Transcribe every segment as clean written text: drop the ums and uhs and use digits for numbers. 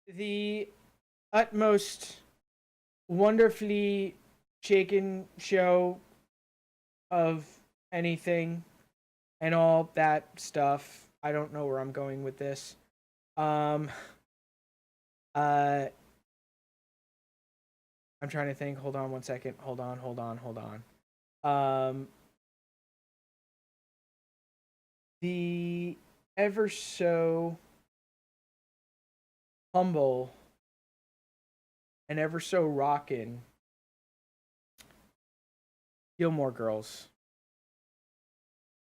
the utmost wonderfully shaken show of anything and all that stuff. I don't know where I'm going with this. Um uh I'm trying to think. Hold on one second. Hold on. The ever so humble and ever so rockin' Gilmore Girls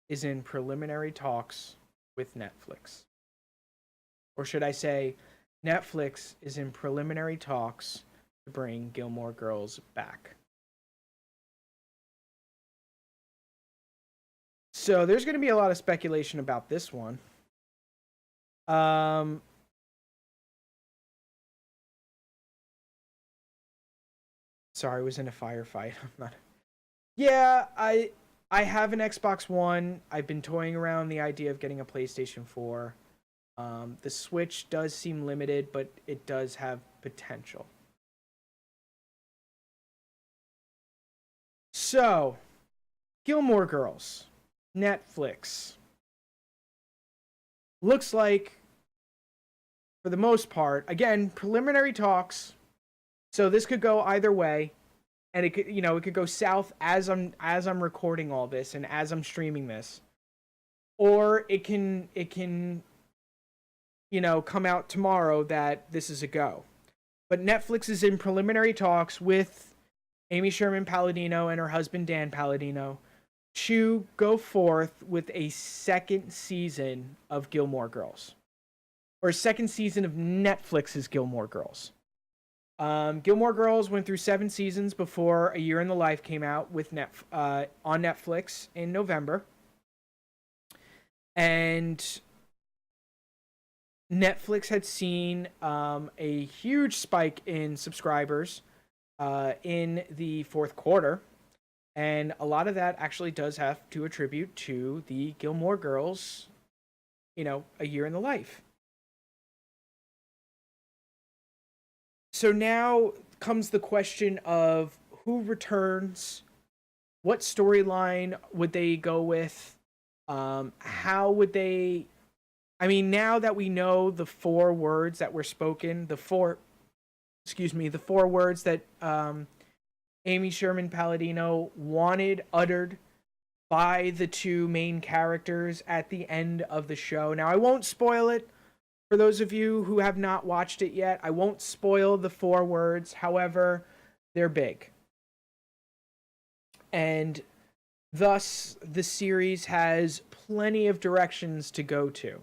is in preliminary talks with Netflix. Or should I say, Netflix is in preliminary talks to bring Gilmore Girls back. So there's going to be a lot of speculation about this one. Um, sorry, I was in a firefight. I'm not. Yeah, I have an Xbox One. I've been toying around the idea of getting a PlayStation 4. The Switch does seem limited, but it does have potential. So, Gilmore Girls, Netflix. Looks like, for the most part, again, preliminary talks. So this could go either way, and it could go south as I'm recording all this and as I'm streaming this, or it can come out tomorrow that this is a go. But Netflix is in preliminary talks with Amy Sherman Palladino and her husband Dan Palladino to go forth with a second season of Gilmore Girls, or a second season of Netflix's Gilmore Girls. Gilmore Girls went through 7 seasons before A Year in the Life came out with on Netflix in November, and Netflix had seen a huge spike in subscribers in the fourth quarter, and a lot of that actually does have to attribute to the Gilmore Girls, A Year in the Life. So now comes the question of who returns, what storyline would they go with, how would they? I mean, now that we know the 4 words that were spoken, the 4 words that Amy Sherman Palladino wanted uttered by the 2 main characters at the end of the show. Now, I won't spoil it for those of you who have not watched it yet. I won't spoil the 4 words. However, they're big. And thus, the series has plenty of directions to go to.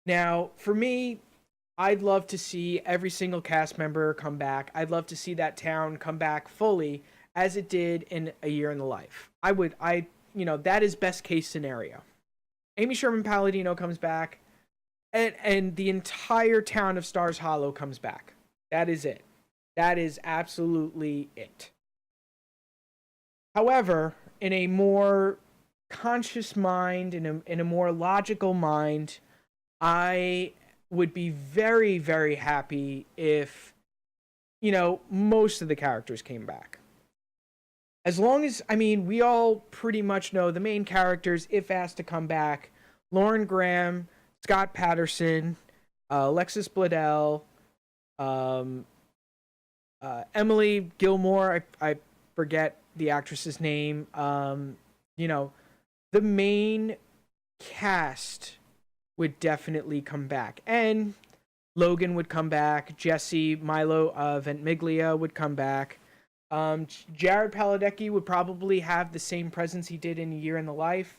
Now, for me, I'd love to see every single cast member come back. I'd love to see that town come back fully as it did in A Year in the Life. That is best case scenario. Amy Sherman Palladino comes back, and the entire town of Stars Hollow comes back. That is it. That is absolutely it. However, in a more conscious mind, in a more logical mind, I would be very, very happy if, most of the characters came back. As long as, we all pretty much know the main characters, if asked to come back: Lauren Graham, Scott Patterson, Alexis Bledel, Emily Gilmore, I forget the actress's name. The main cast would definitely come back. And Logan would come back. Jesse, Milo Ventimiglia would come back. Jared Padalecki would probably have the same presence he did in A Year in the Life,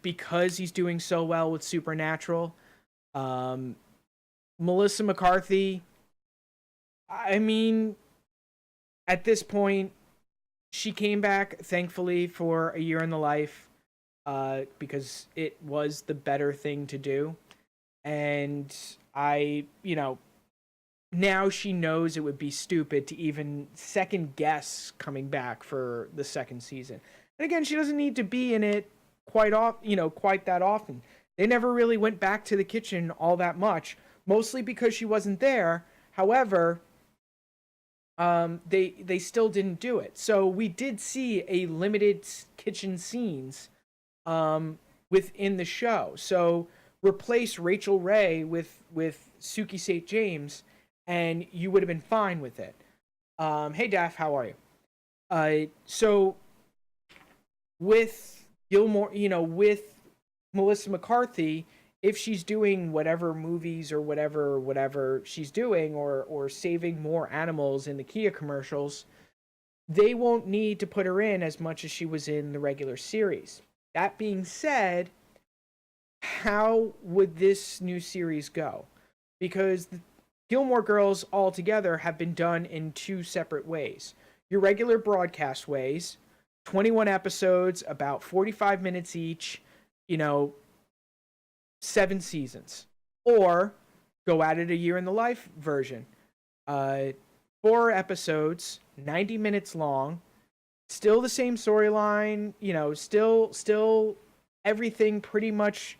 because he's doing so well with Supernatural. Melissa McCarthy, at this point, she came back, thankfully, for A Year in the Life, because it was the better thing to do. And now she knows it would be stupid to even second guess coming back for the second season. And again, she doesn't need to be in it quite that often. They never really went back to the kitchen all that much. mostly because she wasn't there. However, they still didn't do it. So we did see a limited kitchen scenes within the show. So replace Rachel Ray with Suki St. James, and you would have been fine with it. Hey Daff, how are you? So with Gilmore, with Melissa McCarthy, if she's doing whatever movies or whatever she's doing, or saving more animals in the Kia commercials, they won't need to put her in as much as she was in the regular series. That being said, how would this new series go? Because the Gilmore Girls altogether have been done in two separate ways. Your regular broadcast ways, 21 episodes, about 45 minutes each, you know, 7 seasons. Or go at it a year in the life version. 4 episodes, 90 minutes long, still the same storyline, still everything pretty much,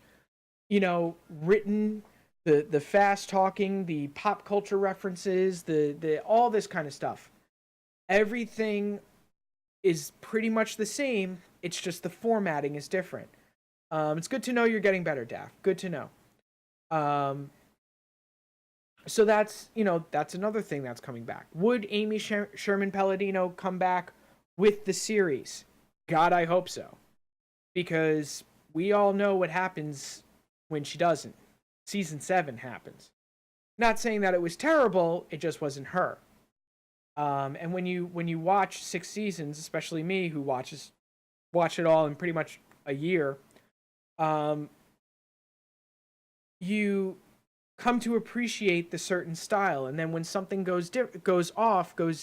written, the fast talking, the pop culture references, the all this kind of stuff. Everything is pretty much the same. It's just the formatting is different. It's good to know you're getting better, Daff. Good to know. So that's another thing that's coming back. Would Amy Sherman-Palladino come back with the series? God, I hope so. Because we all know what happens when she doesn't. Season 7 happens. Not saying that it was terrible, it just wasn't her. And when you watch 6 seasons, especially me who watch it all in pretty much a year, you come to appreciate the certain style, and then when something goes off, it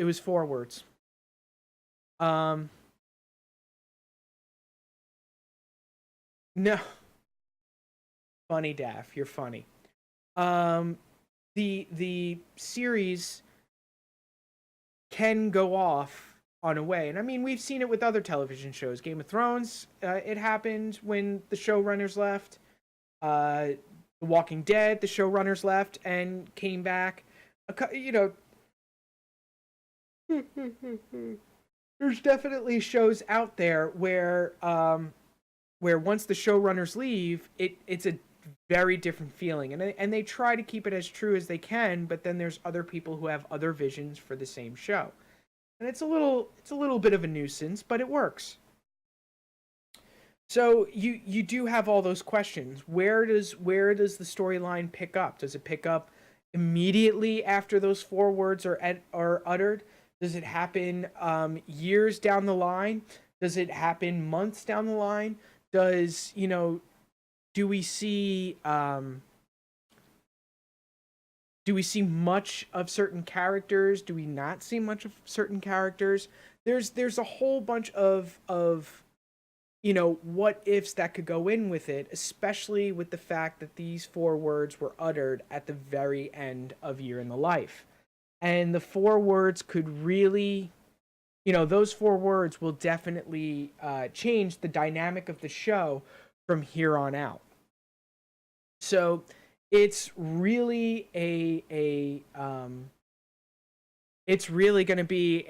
was 4 words. No, funny, Daff, you're funny. The series can go off on a way, and I mean, we've seen it with other television shows. Game of Thrones, it happened when the showrunners left. The Walking Dead, the showrunners left and came back. There's definitely shows out there where once the showrunners leave, it's a very different feeling, and they try to keep it as true as they can. But then there's other people who have other visions for the same show, and it's a little bit of a nuisance, but it works. So you do have all those questions. Where does the storyline pick up? Does it pick up immediately after those 4 words are uttered? Does it happen years down the line? Does it happen months down the line? Do we see much of certain characters? Do we not see much of certain characters? There's a whole bunch of what ifs that could go in with it, especially with the fact that these 4 words were uttered at the very end of Year in the Life. And the 4 words could really, those 4 words will definitely change the dynamic of the show from here on out. So it's really it's really going to be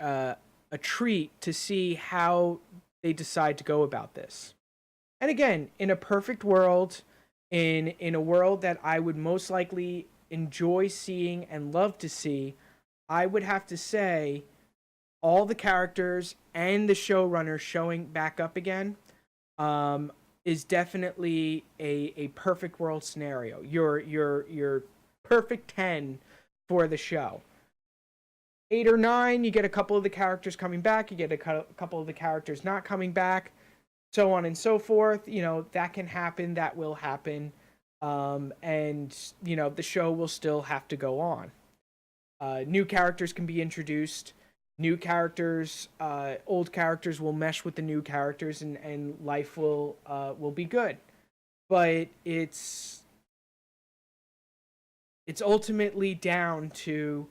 a treat to see how they decide to go about this. And again, in a perfect world, in a world that I would most likely enjoy seeing and love to see, I would have to say all the characters and the showrunner showing back up again is definitely a perfect world scenario. Your perfect 10 for the show. 8 or 9, you get a couple of the characters coming back, you get a couple of the characters not coming back, so on and so forth. That can happen, that will happen. And the show will still have to go on. New characters can be introduced. New characters, old characters will mesh with the new characters, and life will be good. But it's ultimately down to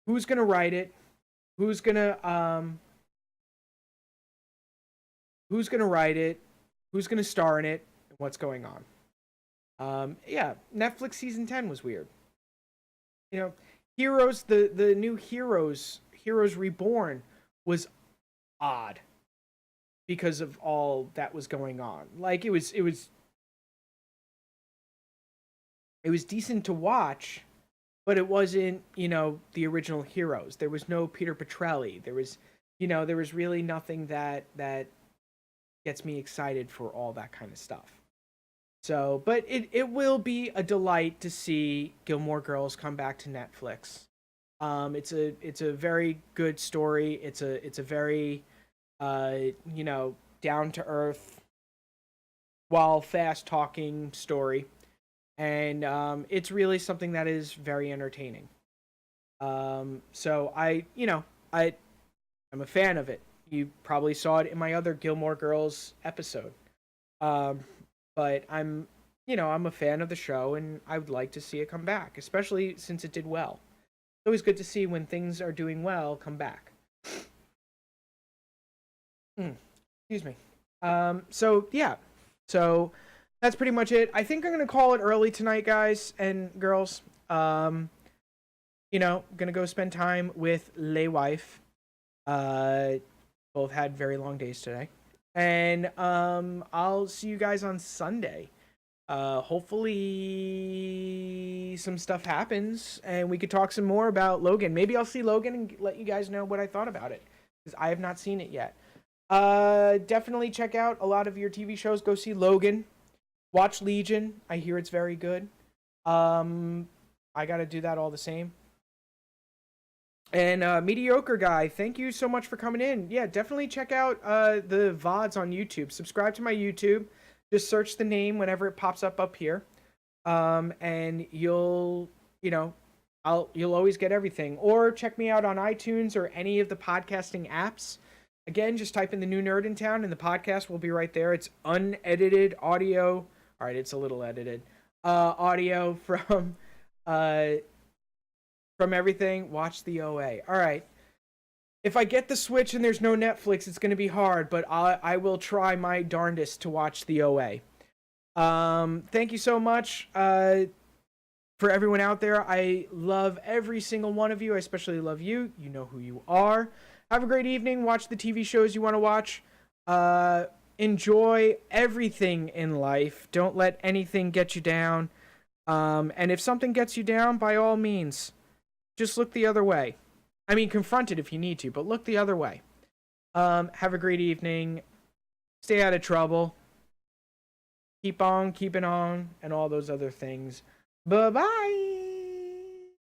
who's gonna write it, who's gonna who's going to write it, who's going to star in it, and what's going on. Yeah, Netflix season 10 was weird. You know, Heroes, the new Heroes Reborn was odd because of all that was going on. Like it was decent to watch, but it wasn't, the original Heroes. There was no Peter Petrelli. There was really nothing that gets me excited for all that kind of stuff. So, but it will be a delight to see Gilmore Girls come back to Netflix. It's a very good story. It's a very down to earth while fast talking story, and it's really something that is very entertaining. So I'm a fan of it. You probably saw it in my other Gilmore Girls episode. Um, but I'm a fan of the show, and I would like to see it come back, especially since it did well. It's always good to see when things are doing well come back. Excuse me. So yeah, so that's pretty much it. I think I'm gonna call it early tonight, guys and girls. Gonna go spend time with Lay Wife. Both had very long days today. And I'll see you guys on Sunday. Hopefully some stuff happens and we could talk some more about Logan. Maybe I'll see Logan and let you guys know what I thought about it, because I have not seen it yet. Definitely check out a lot of your TV shows. Go see Logan. Watch Legion. I hear it's very good. I gotta do that all the same. And Mediocre Guy, thank you so much for coming in. Yeah, definitely check out the VODs on YouTube. Subscribe to my YouTube. Just search the name whenever it pops up here. And you'll always get everything. Or check me out on iTunes or any of the podcasting apps. Again, just type in The New Nerd in Town and the podcast will be right there. It's unedited audio. All right, it's a little edited. Audio from everything. Watch the OA. All right. If I get the Switch and there's no Netflix, it's going to be hard, but I will try my darndest to watch the OA. Thank you so much for everyone out there. I love every single one of you. I especially love you. You know who you are. Have a great evening. Watch the TV shows you want to watch. Enjoy everything in life. Don't let anything get you down. And if something gets you down, by all means, just look the other way. I mean, confront it if you need to, but look the other way. Have a great evening. Stay out of trouble. Keep on keeping on, and all those other things. Bye-bye.